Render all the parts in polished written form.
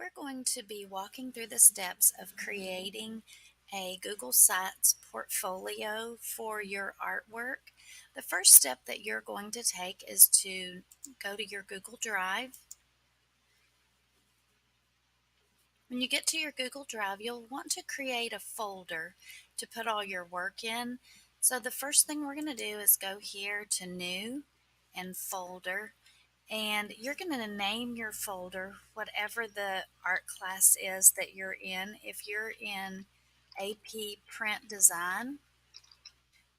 We're going to be walking through the steps of creating a Google Sites portfolio for your artwork. The first step that you're going to take is to go to your Google Drive. When you get to your Google Drive, you'll want to create a folder to put all your work in. So the first thing we're going to do is go here to New and Folder. And you're going to name your folder whatever the art class is that you're in. If you're in AP Print Design,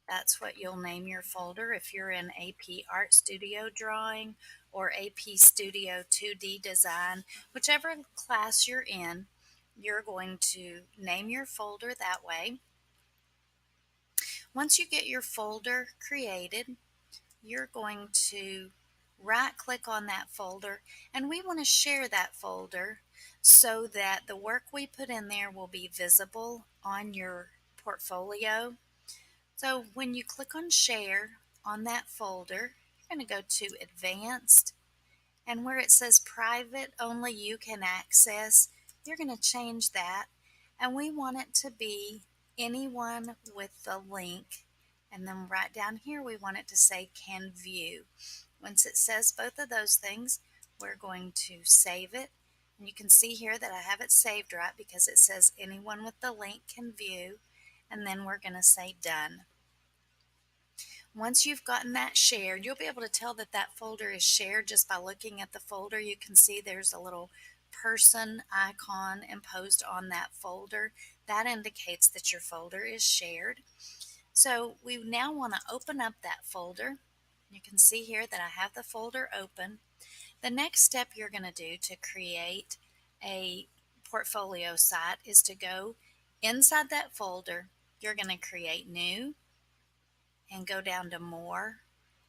that's what you'll name your folder. If you're in AP Art Studio Drawing or AP Studio 2D Design, whichever class you're in, you're going to name your folder that way. Once you get your folder created, you're going to right click on that folder, and we want to share that folder so that the work we put in there will be visible on your portfolio. So when you click on share on that folder, you're going to go to advanced, and where it says private only you can access, you're going to change that, and we want it to be anyone with the link. And then right down here we want it to say can view. Once it says both of those things, we're going to save it. And you can see here that I have it saved right because it says anyone with the link can view. And then we're going to say done. Once you've gotten that shared, you'll be able to tell that that folder is shared just by looking at the folder. You can see there's a little person icon imposed on that folder. That indicates that your folder is shared. So we now want to open up that folder. You can see here that I have the folder open. The next step you're going to do to create a portfolio site is to go inside that folder. You're going to create new and go down to more,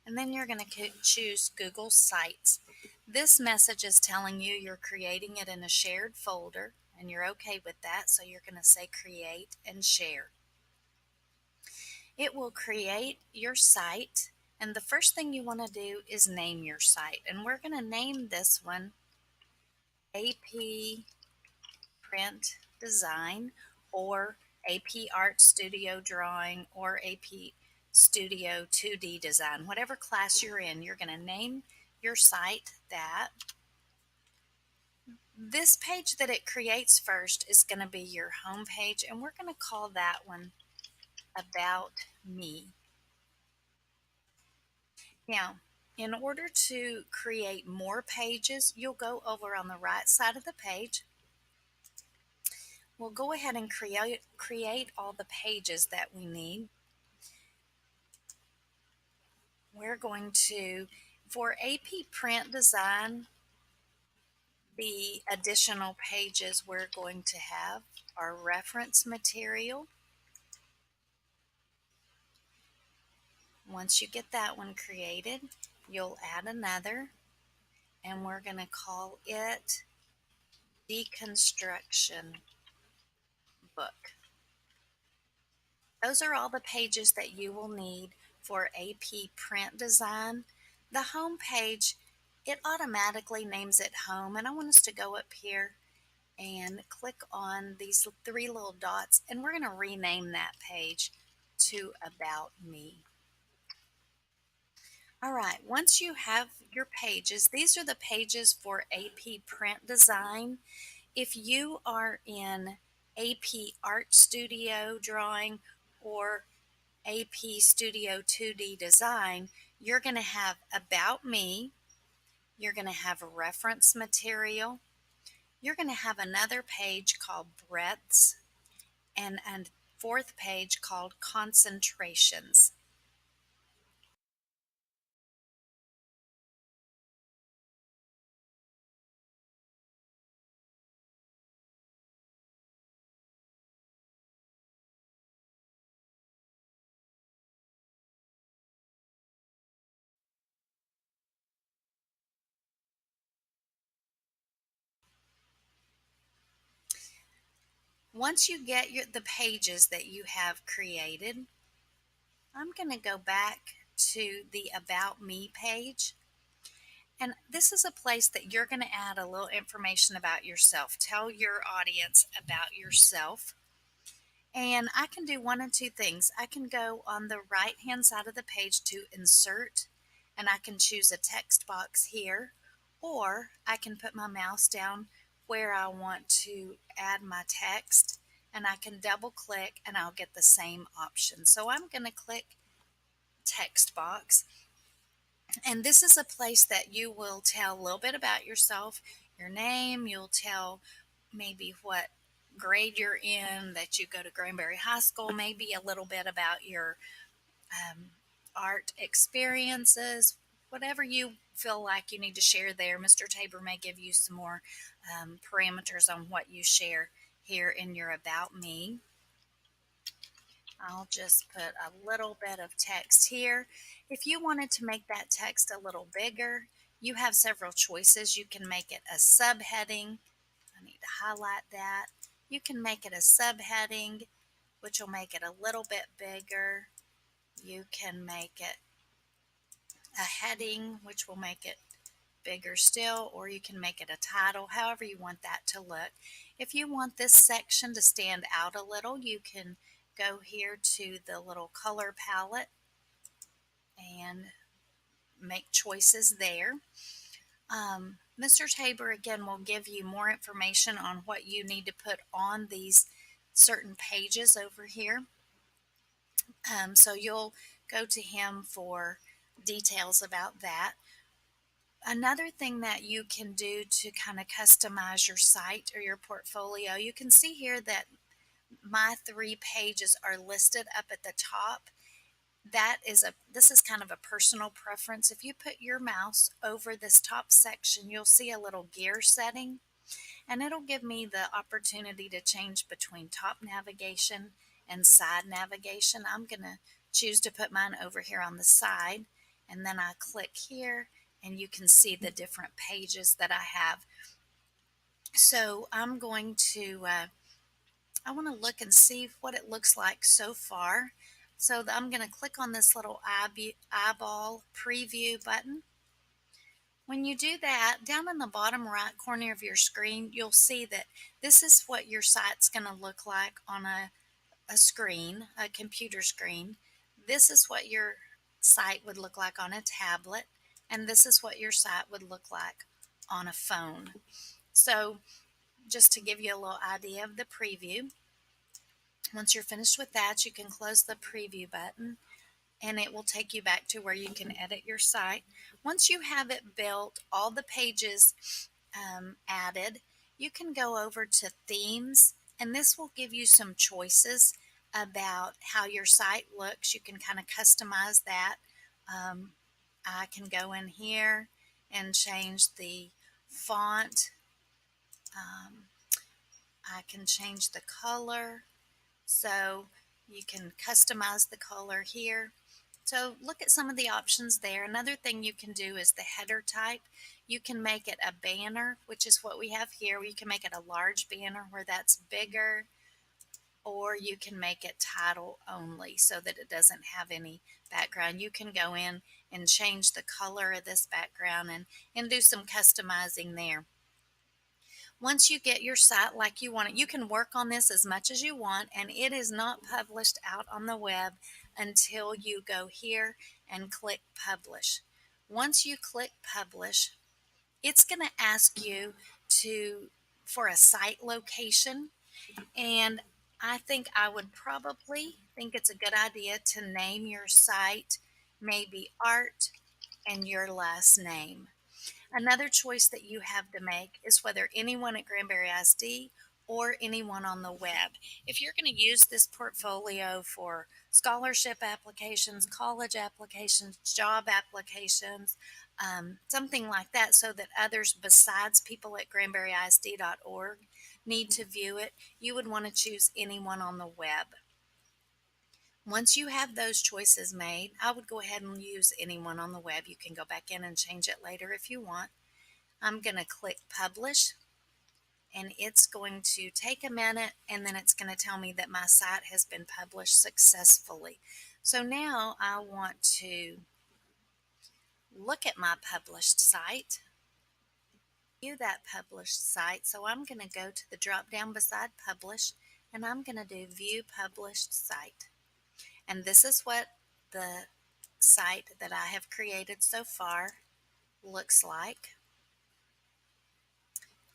and then you're going to choose Google Sites. This message is telling you you're creating it in a shared folder, and you're okay with that, so you're going to say create and share. It will create your site, and the first thing you want to do is name your site, and we're going to name this one AP Print Design or AP Art Studio Drawing or AP Studio 2D Design. Whatever class you're in, you're going to name your site that. This page that it creates first is going to be your home page, and we're going to call that one About Me. Now, in order to create more pages, you'll go over on the right side of the page. We'll go ahead and create all the pages that we need. We're going to, for AP Print Design, the additional pages we're going to have are reference material. Once you get that one created, you'll add another, and we're going to call it Deconstruction Book. Those are all the pages that you will need for AP Print Design. The home page, it automatically names it home, and I want us to go up here and click on these three little dots, and we're going to rename that page to About Me. All right, once you have your pages, these are the pages for AP Print Design. If you are in AP Art Studio Drawing or AP Studio 2D Design, you're going to have About Me, you're going to have reference material, you're going to have another page called Breadths, and a fourth page called Concentrations. Once you get the pages that you have created, I'm going to go back to the About Me page, And this is a place that you're going to add a little information about yourself. Tell your audience about yourself. And I can do one of two things. I can go on the right hand side of the page to insert, and I can choose a text box here, or I can put my mouse down where I want to add my text, and I can double click and I'll get the same option. So I'm going to click text box, and this is a place that you will tell a little bit about yourself, your name, you'll tell maybe what grade you're in, that you go to Granbury High School, maybe a little bit about your um, art experiences, whatever you feel like you need to share there. Mr. Tabor may give you some more parameters on what you share here in your About Me. I'll just put a little bit of text here. If you wanted to make that text a little bigger, you have several choices. You can make it a subheading. I need to highlight that. You can make it a subheading, which will make it a little bit bigger. You can make it a heading, which will make it bigger still, or you can make it a title, however you want that to look. If you want this section to stand out a little, you can go here to the little color palette and make choices there. Mr. Tabor again will give you more information on what you need to put on these certain pages over here. So you'll go to him for details about that. Another thing that you can do to kind of customize your site or your portfolio, you can see here that my 3 pages are listed up at the top. This is kind of a personal preference. If you put your mouse over this top section, you'll see a little gear setting, and it'll give me the opportunity to change between top navigation and side navigation. I'm going to choose to put mine over here on the side, and then I click here and you can see the different pages that I have. So I'm going to, I want to look and see what it looks like so far. So I'm going to click on this little eyeball preview button. When you do that, down in the bottom right corner of your screen, you'll see that this is what your site's going to look like on a screen, a computer screen. This is what your site would look like on a tablet, and this is what your site would look like on a phone. So just to give you a little idea of the preview, once you're finished with that, you can close the preview button and it will take you back to where you can edit your site. Once you have it built, all the pages added, you can go over to themes, and this will give you some choices about how your site looks. You can kind of customize that. I can go in here and change the font. I can change the color. So you can customize the color here. So look at some of the options there. Another thing you can do is the header type. You can make it a banner, which is what we have here. You can make it a large banner where that's bigger, or you can make it title only so that it doesn't have any background. You can go in and change the color of this background and do some customizing there. Once you get your site like you want it, you can work on this as much as you want, and it is not published out on the web until you go here and click publish. Once you click publish, it's going to ask you for a site location, and I would probably think it's a good idea to name your site maybe art and your last name. Another choice that you have to make is whether anyone at Granbury ISD or anyone on the web. If you're going to use this portfolio for scholarship applications, college applications, job applications, something like that, so that others besides people at granburyisd.org need to view it, you would want to choose anyone on the web. Once you have those choices made, I would go ahead and use anyone on the web. You can go back in and change it later if you want. I'm going to click publish, and it's going to take a minute, and then it's going to tell me that my site has been published successfully. So now I want to look at my published site, view that published site. So I'm going to go to the drop down beside publish and I'm going to do view published site. And this is what the site that I have created so far looks like.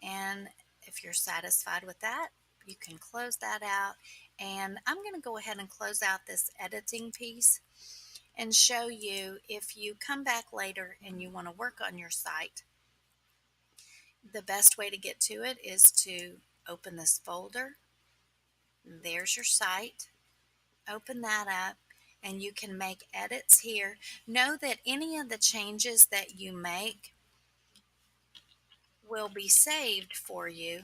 And if you're satisfied with that, you can close that out. And I'm going to go ahead and close out this editing piece and show you, if you come back later and you want to work on your site, the best way to get to it is to open this folder. There's your site. Open that up and you can make edits here. Know that any of the changes that you make will be saved for you.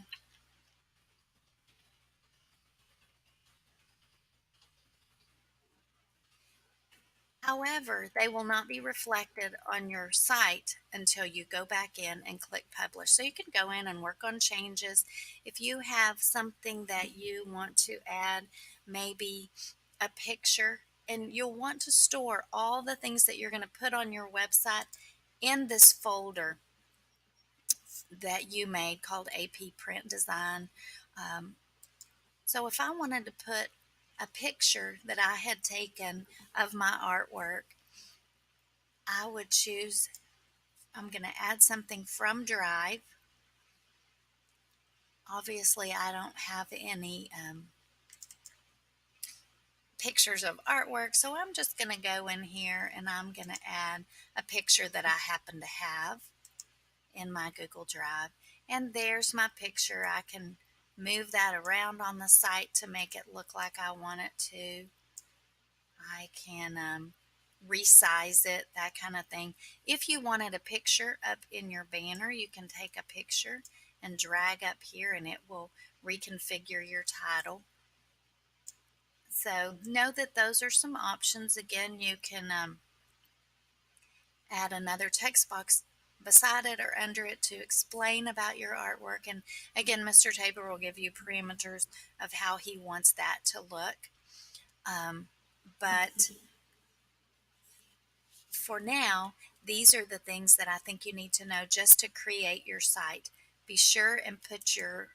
However, they will not be reflected on your site until you go back in and click publish. So you can go in and work on changes. If you have something that you want to add, maybe a picture, and you'll want to store all the things that you're going to put on your website in this folder that you made called AP Print Design. Um, so if I wanted to put a picture that I had taken of my artwork, I would choose, I'm going to add something from Drive. Obviously, I don't have any pictures of artwork, so I'm just going to go in here and I'm going to add a picture that I happen to have in my Google Drive. And there's my picture. I can move that around on the site to make it look like I want it to. I can resize it, that kind of thing. If you wanted a picture up in your banner, you can take a picture and drag up here and it will reconfigure your title. So know that those are some options. Again, you can add another text box beside it or under it to explain about your artwork. And again, Mr. Tabor will give you parameters of how he wants that to look. But for now, these are the things that I think you need to know just to create your site. Be sure and put your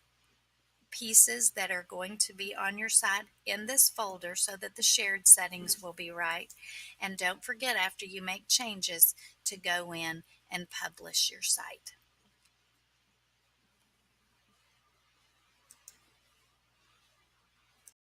pieces that are going to be on your site in this folder so that the shared settings will be right. And don't forget, after you make changes, to go in and publish your site.